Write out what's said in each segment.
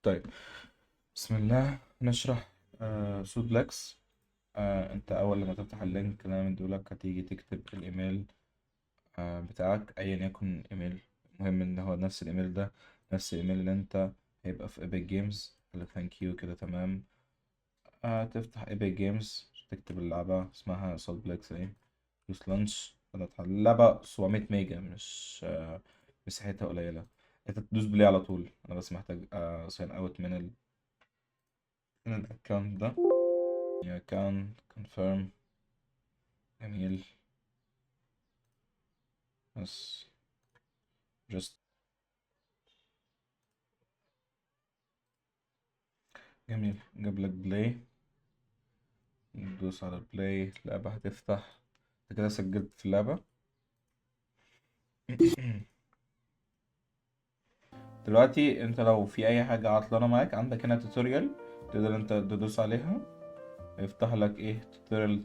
طيب، بسم الله نشرح سودلكس. انت اول لما تفتح اللينك اللي انا مديهولك هتيجي تكتب الايميل بتاعك ايا يكن ايميل. المهم ان هو نفس الايميل ده، نفس الايميل اللي انت هيبقى في ايبك جيمز. قال ثانك يو كده تمام. تفتح ايبك جيمز تكتب اللعبة اسمها سودلكس ايه بلس لانش. اللعبة 700 ميجا، مش مساحتها قليلة. انت تدوس بلاي على طول. انا بس محتاج ساين اوت من الاكونت ده. يا كان confirm. جميل. بس just جميل. جاب لك بلاي، ندوس على بلاي، اللعبة هتفتح. انت كده سجلت في اللعبة. دلوقتي انت لو في اي حاجة عطلانة معاك عندك هنا توتوريال، تقدر انت تدوس عليها يفتح لك ايه توتوريال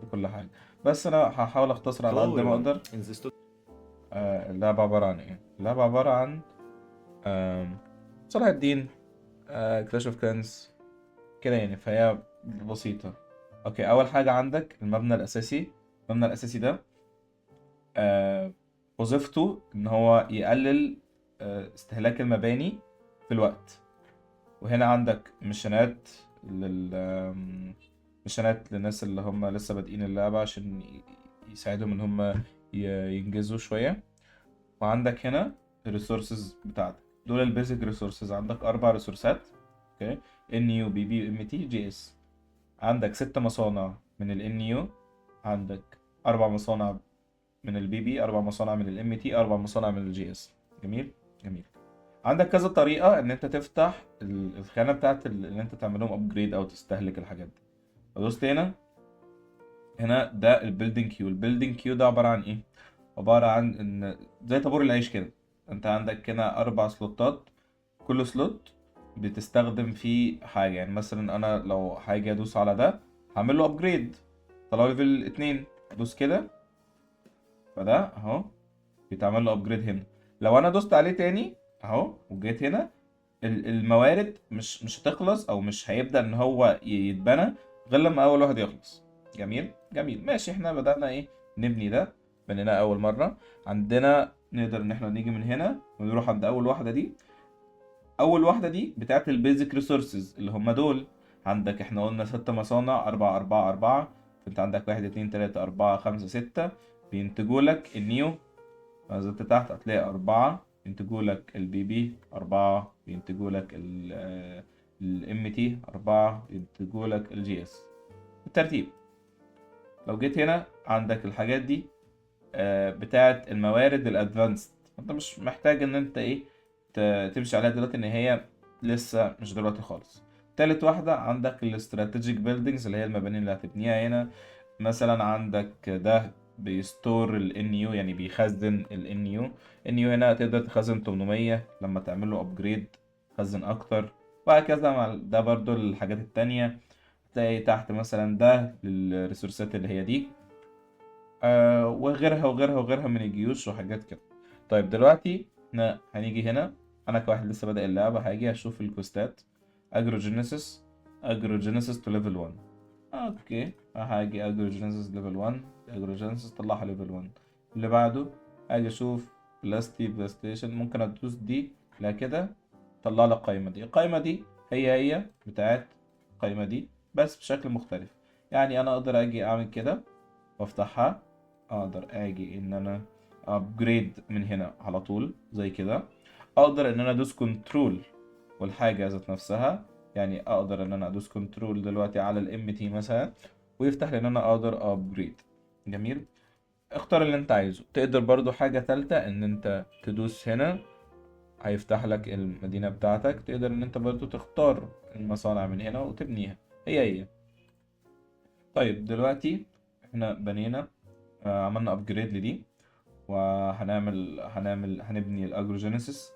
لكل حاجة. بس انا هحاول اختصر على Hello قد ما everyone. اقدر. In this tutorial, اللعبة عبارة عن ايه؟ اللعبة عبارة عن صلاح الدين، كلاش اوف كلانس كده يعني. فهي بسيطة. اوكي، اول حاجة عندك المبنى الاساسي. المبنى الاساسي ده آه وظيفته ان هو يقلل استهلاك المباني في الوقت. وهنا عندك مشانات للناس اللي هم لسه بادئين اللعبة عشان يساعدهم ان هم ينجزوا شوية. وعندك هنا الريسورسز بتاعتك. دول البيزك ريسورسز. عندك 4 ريسورسات. اوكي، ان يو بي بي ام تي جي اس. عندك 6 مصانع من ال NU. عندك 4 مصانع من ال BB، 4 مصانع من ال MT، 4 مصانع من ال GS. جميل جميل. عندك كذا طريقة إن أنت تفتح الخانة بتاعت اللي أنت تعملهم أبجريد أو تستهلك الحاجات دي. فدوست هنا ده البيلدينج كيو. البيلدينج كيو ده عبارة عن إيه؟ عبارة عن إن زي طابور العيش كده. أنت عندك هنا 4 سلوتات، كل سلوت بتستخدم فيه حاجة. يعني مثلا أنا لو هاجي أدوس على ده هعمل له أبجريد، طلع ليفل 2. أدوس كده فده أهو بيتعمل له أبجريد هنا. لو أنا دوست عليه تاني أهو وجيت هنا، الموارد مش هتخلص أو مش هيبدأ إن هو يتبنى غير لما أول واحد يخلص. جميل جميل ماشي. إحنا بدأنا إيه نبني ده. بنينا أول مرة. عندنا نقدر إن إحنا نيجي من هنا ونروح عند أول واحدة دي. اول واحده دي بتاعت البيزك ريسورسز اللي هم دول. عندك احنا قلنا 6 مصانع، 4 4 4. فانت عندك 1 2 3 4 5 6 بينتجوا لك النيو. لو نزلت تحت هتلاقي 4 بينتجوا لك البي بي، 4 بينتجوا لك الام تي، 4 بينتجوا لك الجي اس. بالترتيب. لو جيت هنا عندك الحاجات دي بتاعت الموارد الادفانسد. انت مش محتاج ان انت ايه تمشي عليها دلوقتي، ان هي لسه مش دلوقتي خالص. تالت واحدة عندك الاستراتيجيك بيلدينجز اللي هي المباني اللي هتبنيها هنا. مثلا عندك ده بيستور ال NU، يعني بيخزن ال NU. NU هنا تقدر تخزن 800، لما تعمل له ابجريد تخزن اكتر. وهكذا مع ده برضو الحاجات التانية. تلاقي تحت مثلا ده للريسورسات اللي هي دي وغيرها وغيرها وغيرها من الجيوش وحاجات كده. طيب دلوقتي احنا هنيجي هنا. انا كواحد لسه بادئ اللعبة هاجي اشوف الكوستات. اجروجينيسيس. اجروجينيسيس تو ليفل 1. اوكي، هاجي اجروجينيسيس ليفل 1. اجروجينيسيس طلعها ليفل 1. اللي بعده هاجي اشوف بلاستيشن. ممكن ادوس دي لا كده طلع لك القايمة دي. القايمة دي هي بتاعت القايمة دي بس بشكل مختلف. يعني انا اقدر اجي اعمل كده وافتحها. اقدر اجي ان انا ابجريد من هنا على طول زي كده. اقدر ان انا ادوس كنترول والحاجه ذات نفسها. يعني اقدر ان انا ادوس كنترول دلوقتي على الام تي مثلا ويفتح لي ان انا اقدر ابجريد. جميل. اختار اللي انت عايزه. تقدر برضو حاجه ثالثه ان انت تدوس هنا هيفتح لك المدينه بتاعتك. تقدر ان انت برضو تختار المصانع من هنا وتبنيها. هي طيب دلوقتي احنا بنينا عملنا ابجريد لدي. هنبني الاجروجينيسيس.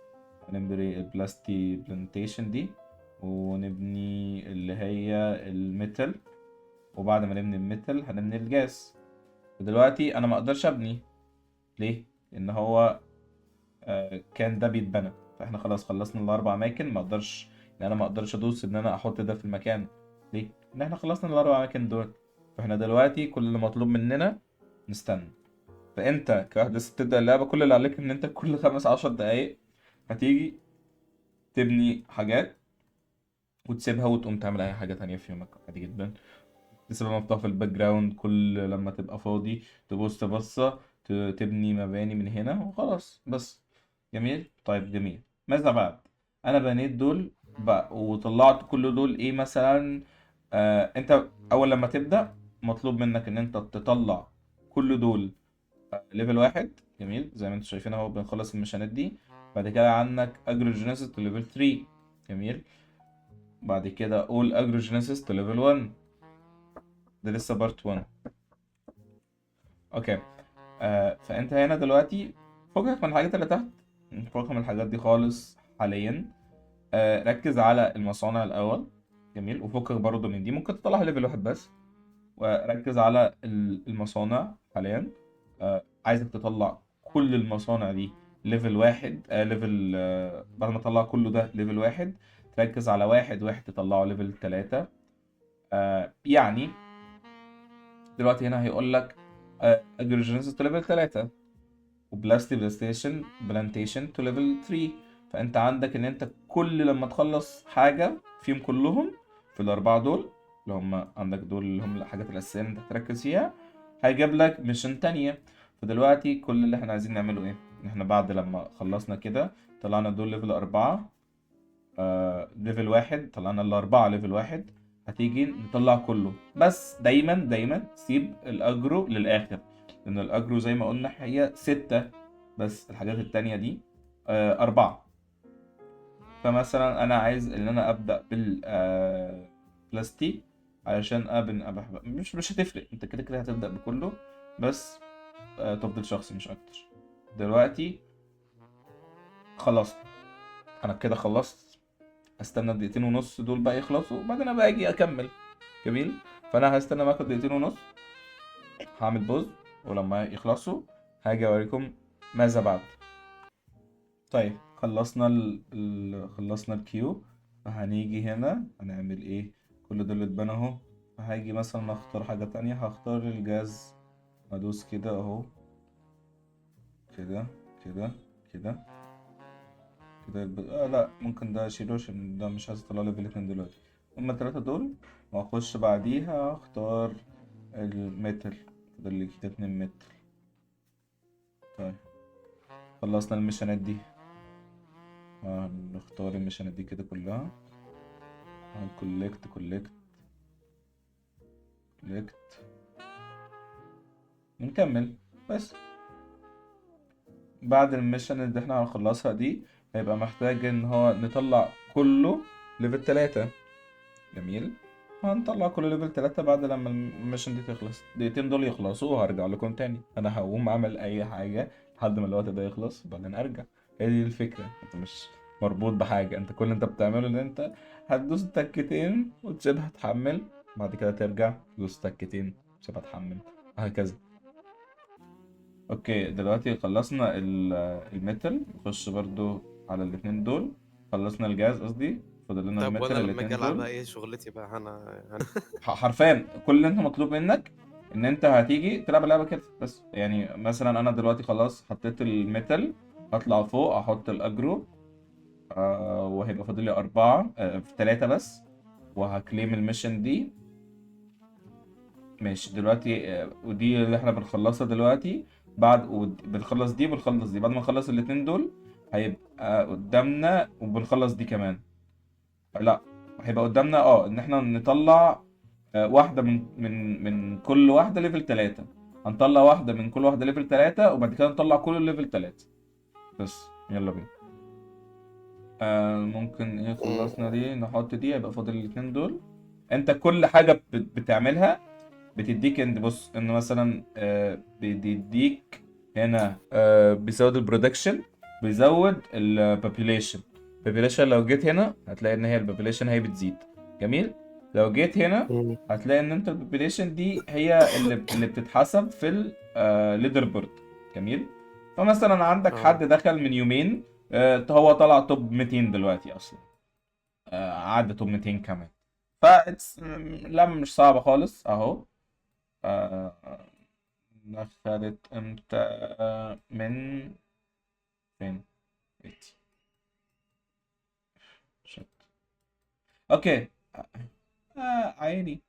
هنبني البلاستي بلانتيشن دي. ونبني اللي هي الميتال. وبعد ما نبني الميتال هنبني الجاز. دلوقتي انا ما اقدرش ابني. ليه؟ لان هو كان ده بيتبنى. فاحنا خلاص خلصنا ال4 اماكن. ما اقدرش انا ما اقدرش ادوس ان انا احط ده في المكان. ليه؟ ان احنا خلصنا الاربع اماكن دول، فاحنا دلوقتي كل اللي مطلوب مننا نستنى. فانت كواحد لسه بتبدا اللعبه، كل اللي عليك ان انت كل 15 دقايق هتيجي تبني حاجات وتسيبها وتقوم تعمل اي حاجه تانية في يومك عادي جدا. تسيبها مفتوحه في الباك جراوند، كل لما تبقى فاضي تبص بصه، تبني مباني من هنا وخلاص بس. جميل. طيب جميل. ماذا بعد؟ انا بنيت دول بقى وطلعت كل دول ايه مثلا. انت اول لما تبدا مطلوب منك ان انت تطلع كل دول ليفل واحد. جميل. زي ما انتم شايفين اهو بنخلص المشانات دي. بعد كده عندك اجروجينيسيس تو ليفل 3. جميل. بعد كده all agrogenesis to level 1. ده لسه بارت 1. اوكي. فانت هنا دلوقتي فوقك من الحاجات اللي تحت، فوقك من الحاجات دي خالص حاليا. ركز على المصانع الاول. جميل. وفوقك برضه من دي ممكن تطلعها ليفل واحد بس. وركز على المصانع حاليا. عايزك تطلع كل المصانع دي ليفل واحد. ليفل بعد ما تطلع كله ده ليفل واحد، تركز على واحد واحد تطلعه ليفل 3. يعني دلوقتي هنا هيقول لك اجروجينيسيس تو ليفل 3، بلانتيشن تو ليفل 3. فانت عندك ان انت كل لما تخلص حاجه فيهم كلهم في الاربعه دول اللي هم عندك، دول اللي هم الحاجات الاساسيه اللي انت هتركز فيها، هيجيب لك ميشن تانية. فدلوقتي كل اللي احنا عايزين نعمله ايه؟ ان احنا بعد لما خلصنا كده طلعنا دول ليفل 4. ليفل واحد طلعنا الأربعة ليفل واحد. هتيجي نطلع كله، بس دايما دايما سيب الأجرو للآخر، لأن الأجرو زي ما قلنا هي 6 بس، الحاجات التانية دي 4. فمثلا أنا عايز إن أنا أبدأ بال بلاستيك علشان مش هتفرق، أنت كده كده هتبدأ بكله، بس تفضيل شخصي مش أكتر. دلوقتي خلصت. أنا كده خلصت. استنى دقيقتين ونص دول بقى يخلصوا وبعدين ابقى اجي اكمل. جميل. فانا هستنى معاكم دقيقتين ونص، هعمل بوز، ولما يخلصوا هاجي اوريكم ماذا بعد. طيب خلصنا خلصنا الكيو. فهنيجي هنا هنعمل ايه؟ كل دول اتبنى اهو. فهاجي مثلا اختار حاجة تانية، هختار الجاز، هدوس كده اهو، كده كده كده كده لا ممكن ده اشيله عشان ده مش عايز اطلع ليفل 2 دلوقتي. هما التلاتة دول، واخش بعديها اختار المتر. فاضل لي كده 2 متر. طيب خلصنا المشانات دي. هنختار المشانات دي كده كلها، هنكولكت كولكت كولكت ونكمل بس. بعد الميشن اللي احنا هنخلصها دي هيبقى محتاج ان هو نطلع كله ليفل 3. جميل. هنطلع كل ليفل 3 بعد لما الميشن دي تخلص. الدقيقتين دول يخلصوا وهرجع لكم تاني. انا هقوم اعمل اي حاجة لحد ما الوقت ده يخلص وبعدين ارجع. هي دي الفكرة، انت مش مربوط بحاجة. انت كل اللي انت بتعمله ان انت هتدوس تكتين وتسيبها تحمل، بعد كده ترجع تدوس تكتين وتسيبها تحمل، وهكذا. اوكي دلوقتي خلصنا الميتال، نخش برضو على الاتنين دول. خلصنا الجاز قصدي، فاضل لنا طب وانا الميتال لما اجي الاتنين دول. العبها ايه شغلتي بقى انا حرفيا كل اللي انت مطلوب منك ان انت هتيجي تلعب اللعبه كده بس. يعني مثلا انا دلوقتي خلاص حطيت الميتال، هطلع فوق احط الاجرو. وهيبقى فاضل لي 4 في 3 بس، وهكليم الميشن دي. ماشي دلوقتي ودي اللي احنا بنخلصها دلوقتي. بنخلص دي وبنخلص دي. بعد ما نخلص الاتنين دول هيبقى قدامنا وبنخلص دي كمان. لا، هيبقى قدامنا ان احنا نطلع واحدة من كل واحدة ليفل 3. هنطلع واحدة من كل واحدة ليفل 3 وبعد كده نطلع كل الليفل 3 بس. يلا بينا. ممكن ايه خلصنا دي نحط دي، يبقى فاضل الاتنين دول. انت كل حاجة بتعملها بتديك، انت بص ان مثلا بيديك هنا بيزود البرودكشن، بيزود البوبيليشن. البوبيليشن لو جيت هنا هتلاقي ان هي البوبيليشن هي بتزيد. جميل. لو جيت هنا مم. هتلاقي ان انت البوبيليشن دي هي اللي بتتحسب في الليدر بورد. جميل. فمثلا عندك اه حد دخل من يومين، هو طلع توب 200 دلوقتي اصلا. عدته 200 كمان. لا مش صعبة خالص اهو. آه، دخلت امتى من فين؟ بيتي. شت. اوكي. عادي.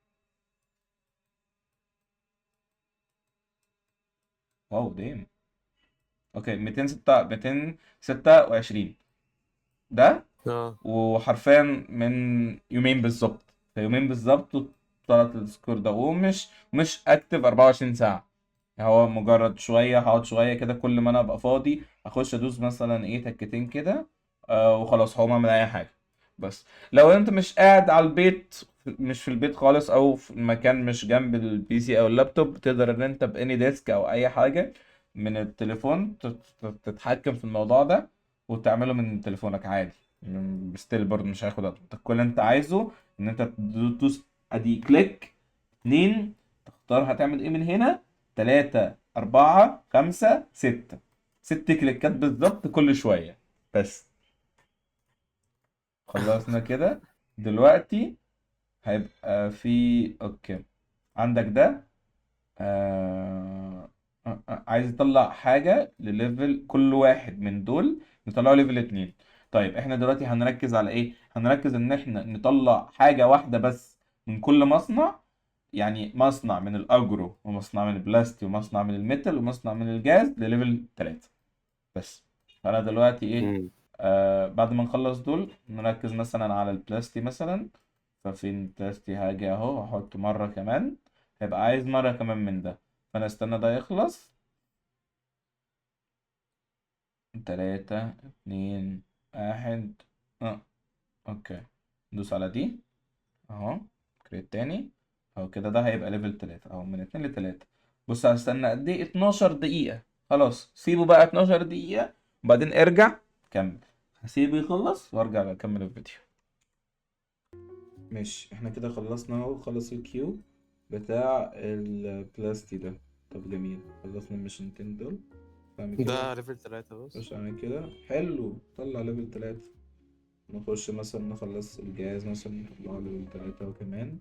واو ديم. اوكي 226 ده. اه وحرفيا من يومين بالظبط، في يومين بالظبط طلعت السكور ده، ومش مش اكتف 24 ساعة. هو مجرد شوية هقعد شوية كده، كل ما انا ابقى فاضي اخش ادوس مثلا ايه تكتين كده، وخلاص هقوم اعمل اي حاجة. بس لو انت مش قاعد على البيت، مش في البيت خالص، او في مكان مش جنب البي سي او اللابتوب، تقدر ان انت باني ديسك او اي حاجة من التليفون تتحكم في الموضوع ده وتعمله من تليفونك عادي. ستيل برضه مش هياخد وقت. انت كل اللي انت عايزه ان انت تدوس ادي كليك، اتنين، تختار هتعمل ايه من هنا، تلاتة، أربعة، خمسة، ستة. ست كليكات بالظبط كل شوية. بس خلصنا كده. دلوقتي هيبقى في، اوكي، عندك ده. عايز يطلع حاجة لليفل كل واحد من دول، نطلعه ليفل 2. طيب احنا دلوقتي هنركز على ايه؟ هنركز ان احنا نطلع حاجة واحدة بس من كل مصنع. يعني مصنع من الاجرو، ومصنع من البلاستي، ومصنع من الميتال، ومصنع من الجاز لليفل 3 بس. فانا دلوقتي ايه؟ امم بعد ما نخلص دول نركز مثلا على البلاستي مثلا. ففين البلاستي؟ هاجي اهو هحط مرة كمان. هيبقى عايز مرة كمان من ده. فانا استنى ده يخلص. تلاتة، اتنين، واحد. اوكي. ندوس على دي اهو. كريت تاني اهو كده. ده هيبقى ليفل 3 اهو، من 2 ل 3. بص هستنى قد ايه؟ 12 دقيقة. خلاص سيبه بقى 12 دقيقة، وبعدين ارجع كمل. هسيبه يخلص وارجع اكمل الفيديو. ماشي، احنا كده خلصنا اهو. خلص الكيو بتاع البلاستي ده. طب جميل، خلصنا المشنتين دول. بعمل كده. ده ليفل 3 بس. نخش اعمل كده حلو، طلع ليفل 3. نخش مثلا نخلص الجهاز مثلا، نطلع ليفل 3 هو كمان.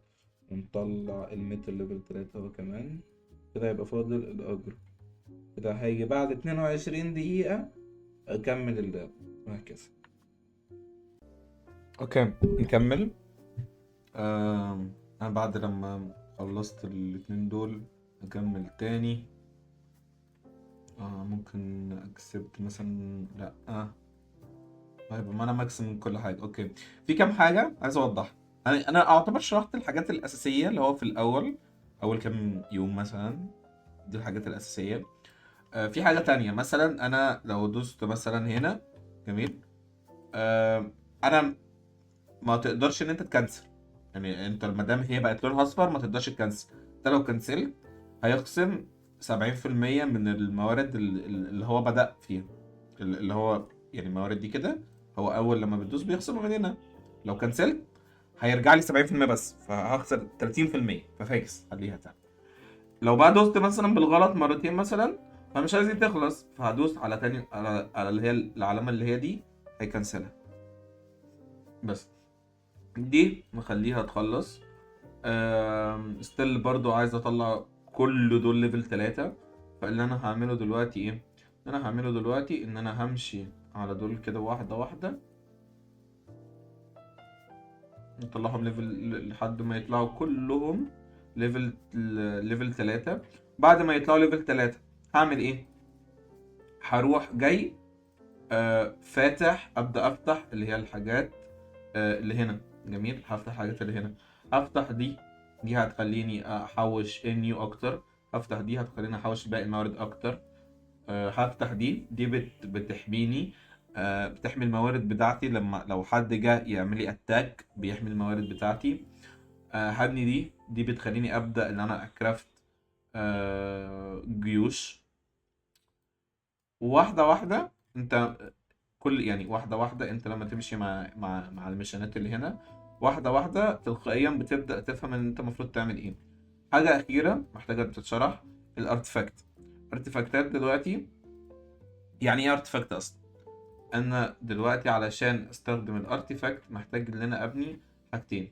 ونطلع الميتال ليفل 3 هو كمان. كده يبقى فاضل الأجر. كده هيجي بعد 22 دقيقة أكمل اللعب، وهكذا. اوكي نكمل. انا بعد لما خلصت الاتنين دول اكمل تاني. ممكن اكسبت مثلا، لا. طيب ما انا ماكسيم من كل حاجه. اوكي، في كام حاجه عايز اوضحها. انا اعتبر شرحت الحاجات الاساسيه اللي هو في الاول، اول كام يوم مثلا. دي الحاجات الاساسيه. في حاجه تانية مثلا، انا لو دوست مثلا هنا، جميل. انا ما تقدرش ان انت تكنسل. يعني انت ما دام هي بقت لونها اصفر ما تقدرش تكنسل. انت لو كنسلت هيخصم 70% من الموارد اللي هو بدأ فيها. اللي هو يعني الموارد دي كده، هو اول لما بتدوس بيخصم من هنا. لو كنسلت هيرجع لي 70% بس، فهخسر 30%. ففاكس خليها تاني. لو بقى دوست مثلا بالغلط مرتين مثلا، فانا مش عايز دي تخلص، فهدوس على تاني، على اللي هي العلامه اللي هي دي، هيكنسلها. بس دي مخليها تخلص. ستيل برضو عايز اطلع كل دول ليفل 3. فاللي انا هعمله دلوقتي ايه؟ اللي انا هعمله دلوقتي ان انا همشي على دول كده واحدة واحدة، نطلعهم ليفل لحد ما يطلعوا كلهم ليفل 3. بعد ما يطلعوا ليفل 3 هعمل ايه؟ هروح جاي فاتح، ابدا افتح اللي هي الحاجات اللي هنا. جميل، هفتح الحاجات اللي هنا. هفتح دي هتخليني احوش انيو اكتر. هفتح دي هتخليني احوش باقي الموارد اكتر. هفتح دي بتحميني. بتحمي الموارد بتاعتي، لو حد جه يعمل لي اتاك بيحمي الموارد بتاعتي. هبني دي بتخليني ابدا ان انا اكرافت جيوش. واحده واحده انت، يعني واحده واحده انت لما تمشي مع المشانات اللي هنا، واحده واحده تلقائيا بتبدا تفهم ان انت المفروض تعمل ايه. حاجه اخيره محتاجه تتشرح: الارتفاكت. ارتفاكتات دلوقتي، يعني ايه ارتفاكت اصلا؟ انا دلوقتي علشان استخدم الارتيفاكت محتاج ان انا ابني حاجتين،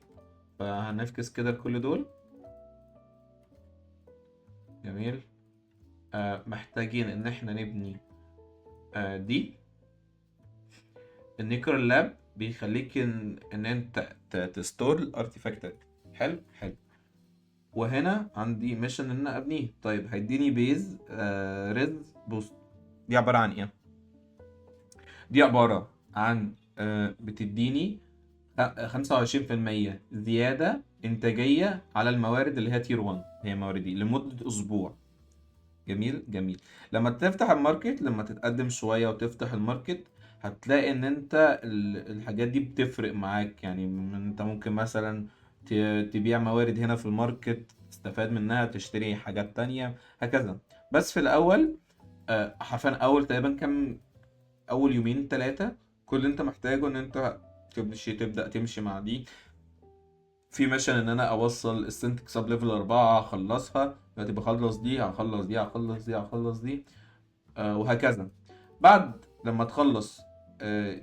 فهنفكس كده لكل دول. جميل. محتاجين ان احنا نبني دي. النيكر لاب بيخليك ان انت تستور الارتيفاكتات. حلو حلو. وهنا عندي ميشن ان انا ابنيه. طيب هيديني بيز ريز بوست. دي عبارة عن ايه؟ دي عبارة عن بتديني 25% زيادة إنتاجية على الموارد اللي هي تير 1، هي مواردي لمدة أسبوع. جميل جميل. لما تفتح الماركت، لما تتقدم شوية وتفتح الماركت، هتلاقي إن أنت الحاجات دي بتفرق معاك. يعني أنت ممكن مثلا تبيع موارد هنا في الماركت، تستفاد منها، تشتري حاجات تانية، هكذا. بس في الأول حرفيا أول تقريبا كام، اول يومين ثلاثه، كل اللي انت محتاجه ان انت تبدا تمشي مع دي. في ميشن ان انا اوصل السنتك سب ليفل 4 اخلصها، دلوقتي بخلص دي، هخلص دي، هخلص دي، هخلص دي، وهكذا. بعد لما تخلص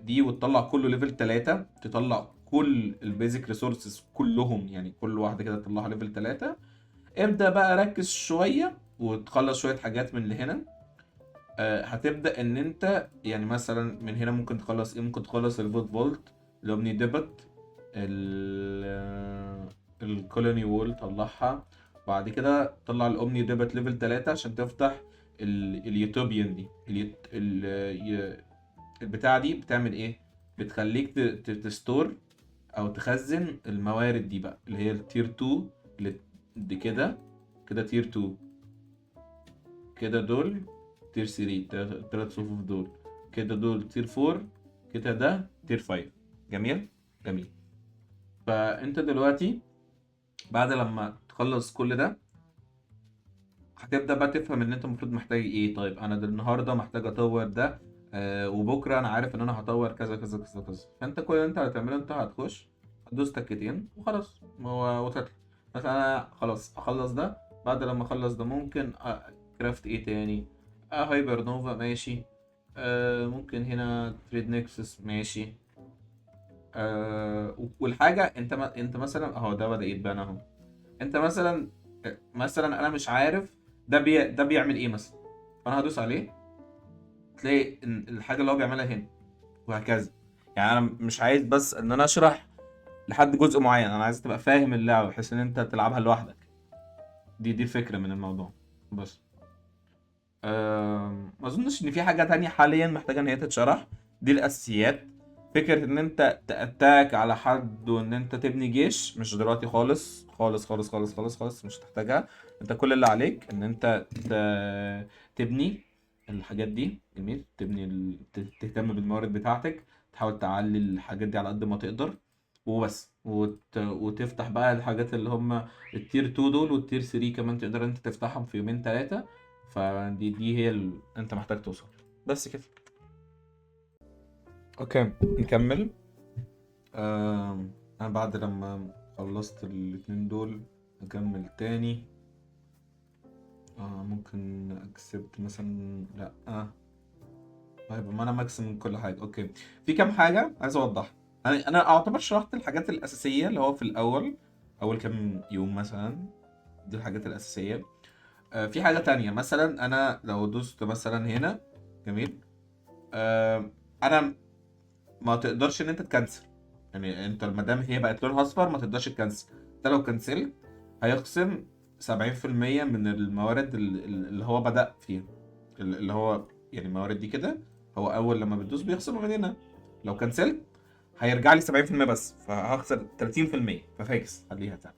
دي وتطلع كله ليفل 3، تطلع كل البيزك ريسورسز كلهم، يعني كل واحده كده تطلعها ليفل 3. ابدا بقى ركز شويه وتخلص شويه حاجات من اللي هنا. هتبدأ ان انت يعني مثلا من هنا ممكن تخلص ايه، ممكن تخلص الفوت فولت، الاومني ديبت، الكولوني وول طلعها. بعد كده طلع الاومني ديبت ليفل 3 عشان تفتح اليوتوبيان دي. البتاعة دي بتعمل ايه؟ بتخليك تستور او تخزن الموارد دي بقى، اللي هي التير 2 اللي دي كده. كده تير 2 كده، دول تير 3، تلات صفوف دول كده، دول تير 4 كده، ده تير 5. جميل جميل. فانت دلوقتي بعد لما تخلص كل ده، هتبدأ بقى تفهم ان انت المفروض محتاج ايه. طيب انا النهارده محتاج اطور ده، وبكره انا عارف ان انا هطور كذا كذا كذا كذا. فانت كل اللي انت هتعمله، انت هتخش هتدوس تكتين وخلاص وتطلع. مثلا انا خلاص اخلص ده، بعد لما اخلص ده ممكن كرافت ايه تاني، هايبر نوفا ماشي، ممكن هنا تريد نيكسس ماشي. والحاجة انت مثلا اهو ده بدأ يتبان اهو. انت مثلا انا مش عارف ده بيعمل ايه مثلا، فانا هدوس عليه، تلاقي ان الحاجة اللي هو بيعملها هنا، وهكذا. يعني انا مش عايز بس ان انا اشرح لحد جزء معين، انا عايز تبقى فاهم اللعبة بحيث ان انت تلعبها لوحدك. دي الفكرة من الموضوع بس. ما اظنش ان في حاجة تانية حاليا محتاجة ان هي تتشرح. دي الاساسيات. فكرة ان انت تأتاك على حد وان انت تبني جيش مش دلوقتي خالص خالص خالص خالص خالص خالص، مش هتحتاجها. انت كل اللي عليك ان انت تبني الحاجات دي. جميل. تبني تهتم بالموارد بتاعتك، تحاول تعلي الحاجات دي على قد ما تقدر وبس. وتفتح بقى الحاجات اللي هم التير 2 دول، والتير 3 كمان تقدر انت تفتحهم في يومين ثلاثة. فدي هي انت محتاج توصل بس كده. اوكي نكمل. انا بعد لما خلصت الاتنين دول اكمل تاني. ممكن اكسبت مثلا، لا طيب ما انا ماكسيمم كل حاجه. اوكي. في كام حاجه عايز اوضحها. انا اعتبر شرحت الحاجات الاساسيه اللي هو في الاول، اول كام يوم مثلا. دي الحاجات الاساسيه. في حاجه تانية مثلا، انا لو دوست مثلا هنا. جميل. انا ما تقدرش ان انت تكنسل. يعني انت ما دام هي بقت لونها اصفر ما تقدرش تكنسل. انت لو كنسلت هيخصم 70% من الموارد اللي هو بدأ فيها. اللي هو يعني الموارد دي كده، هو اول لما بتدوس بيخصم من هنا. لو كنسلت هيرجع لي 70% بس، فهخسر 30%. ففاكس خليها تاني.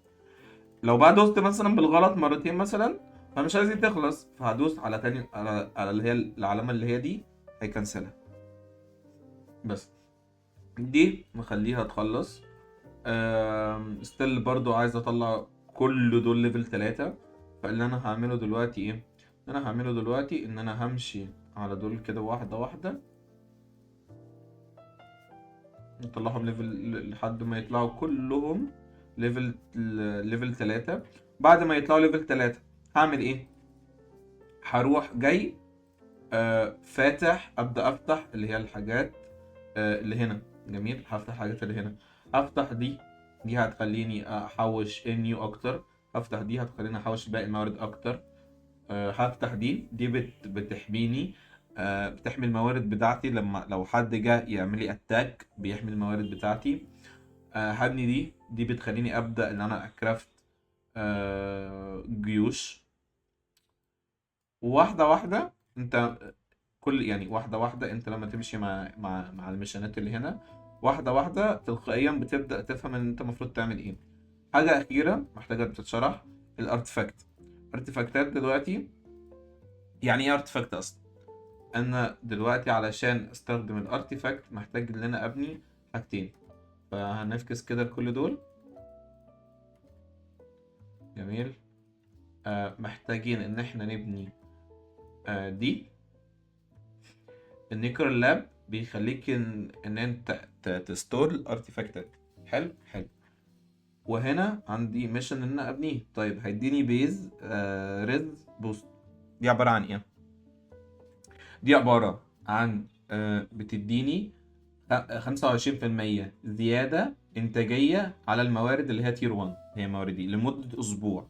لو بقى دوست مثلا بالغلط مرتين مثلا، فمش عايز تخلص، فهدوس على تاني على اللي هي العلامة اللي هي دي، هيكنسلها بس. دي مخليها تخلص. ستيل برضو عايز اطلع كل دول ليفل 3. فاللي انا هعمله دلوقتي ايه، ان انا همشي على دول كده واحدة واحدة، نطلعهم ليفل لحد ما يطلعوا كلهم ليفل 3. بعد ما يطلعوا ليفل 3 هعمل ايه، هروح جاي فاتح، ابدا افتح اللي هي الحاجات اللي هنا. جميل، هفتح الحاجات اللي هنا. هفتح دي هتخليني احوش انيو اكتر. هفتح دي هتخليني احوش باقي الموارد اكتر. هفتح دي بتحميني، بتحمي الموارد بتاعتي. لما لو حد جه يعمل لي اتاك بيحمي الموارد بتاعتي. هبني دي بتخليني ابدا ان انا اكرافت جيوش. واحده واحده انت واحده واحده انت لما تمشي مع المشانات اللي هنا، واحده واحده تلقائيا بتبدا تفهم ان انت المفروض تعمل ايه. حاجه اخيره محتاجه تتشرح، الارتفاكت. ارتفاكتات دلوقتي، يعني ايه ارتفاكت اصلا؟ انا دلوقتي علشان استخدم الارتيفاكت محتاج ان انا ابني حاجتين، فهنفكس كده لكل دول. جميل. محتاجين ان احنا نبني دي. النيكرال لاب بيخليك ان انت تستور الارتيفاكتات. حلو حلو. وهنا عندي ميشن ان انا ابنيه. طيب هيديني بيز ريز بوست. دي عبارة عن ايه؟ دي عبارة عن بتديني 25% زيادة إنتاجية على الموارد اللي هي تير 1، هي مواردي لمدة أسبوع.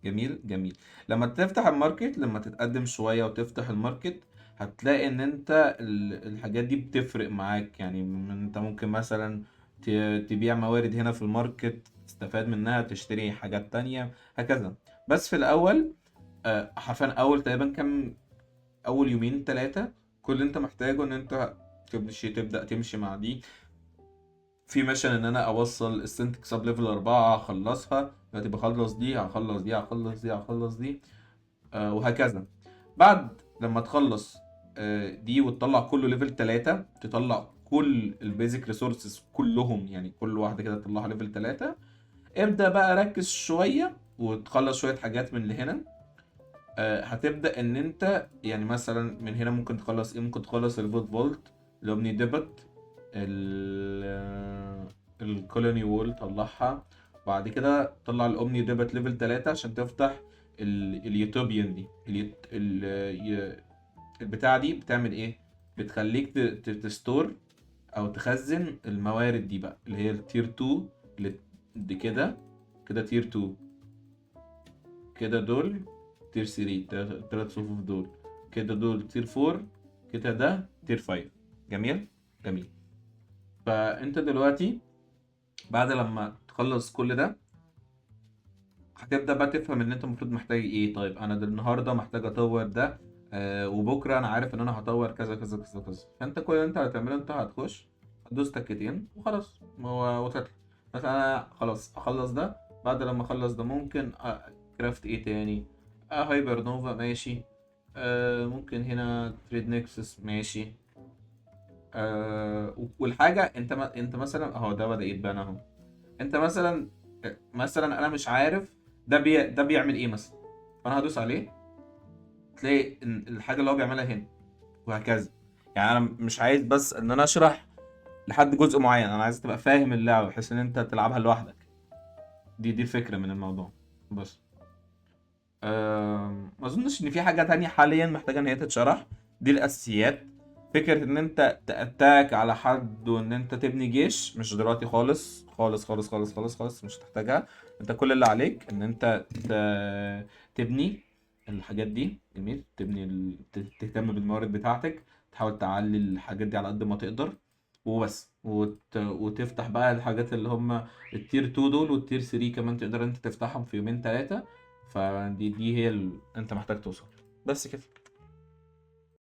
جميل جميل. لما تفتح الماركت، لما تتقدم شوية وتفتح الماركت، هتلاقي إن أنت الحاجات دي بتفرق معاك. يعني أنت ممكن مثلا تبيع موارد هنا في الماركت، تستفاد منها، تشتري حاجات تانية، هكذا. بس في الأول حرفيا أول تقريبا كام، اول يومين ثلاثه، كل اللي انت محتاجه ان انت تبدا تمشي مع دي. في ميشن ان انا اوصل السنتك سب ليفل 4 اخلصها. دلوقتي بخلص دي، هخلص دي، هخلص دي، هخلص دي، وهكذا. بعد لما تخلص دي وتطلع كله ليفل 3، تطلع كل البيزك ريسورسز كلهم، يعني كل واحده كده تطلعها ليفل 3. ابدا بقى ركز شويه وتخلص شويه حاجات من اللي هنا. هتبدأ ان انت يعني مثلا من هنا ممكن تخلص ايه، ممكن تخلص الفوت فولت، الاومني ديبت، الكولوني وول طلعها. وبعد كده طلع الاومني ديبت ليفل 3 عشان تفتح اليوتوبيان دي. البتاعة دي بتعمل ايه؟ بتخليك تستور او تخزن الموارد دي بقى، اللي هي التير 2. اللي دي كده تير 2، كده دول تير 3، تلات صفوف دول كده، دول تير 4، كده ده تير 5. جميل جميل. فانت دلوقتي بعد لما تخلص كل ده، هتبدأ بقى تفهم ان انت المفروض محتاج ايه. طيب انا النهارده محتاج اطور ده، وبكره انا عارف ان انا هطور كذا كذا كذا كذا. فانت كل اللي انت هتعمله، انت هتخش هتدوس تكتين وخلاص وتطلع. مثلا انا خلاص اخلص ده، بعد لما اخلص ده ممكن كرافت ايه تاني. هايبر نوفا ماشي. ممكن هنا تريد نيكسس ماشي. والحاجة انت مثلا اهو ده بدأ يتبان اهو. انت مثلا انا مش عارف ده بيعمل ايه مثلا، فانا هدوس عليه تلاقي ان الحاجه اللي هو بيعملها هنا، وهكذا. يعني انا مش عايز بس ان انا اشرح لحد جزء معين، انا عايز تبقى فاهم اللعبه بحيث ان انت تلعبها لوحدك. دي الفكره من الموضوع بس. ما اظنش ان في حاجه تانية حاليا محتاجه ان هي تتشرح. دي الاساسيات. فكره ان انت تاتاك على حد وان انت تبني جيش مش دلوقتي خالص خالص خالص خالص خالص خالص، مش هتحتاجها. انت كل اللي عليك ان انت تبني الحاجات دي. جميل. تهتم بالموارد بتاعتك، تحاول تعلي الحاجات دي على قد ما تقدر وبس. وتفتح بقى الحاجات اللي هم التير 2 دول، والتير 3 كمان تقدر انت تفتحهم في يومين ثلاثة. فدي هي انت محتاج توصل بس كده.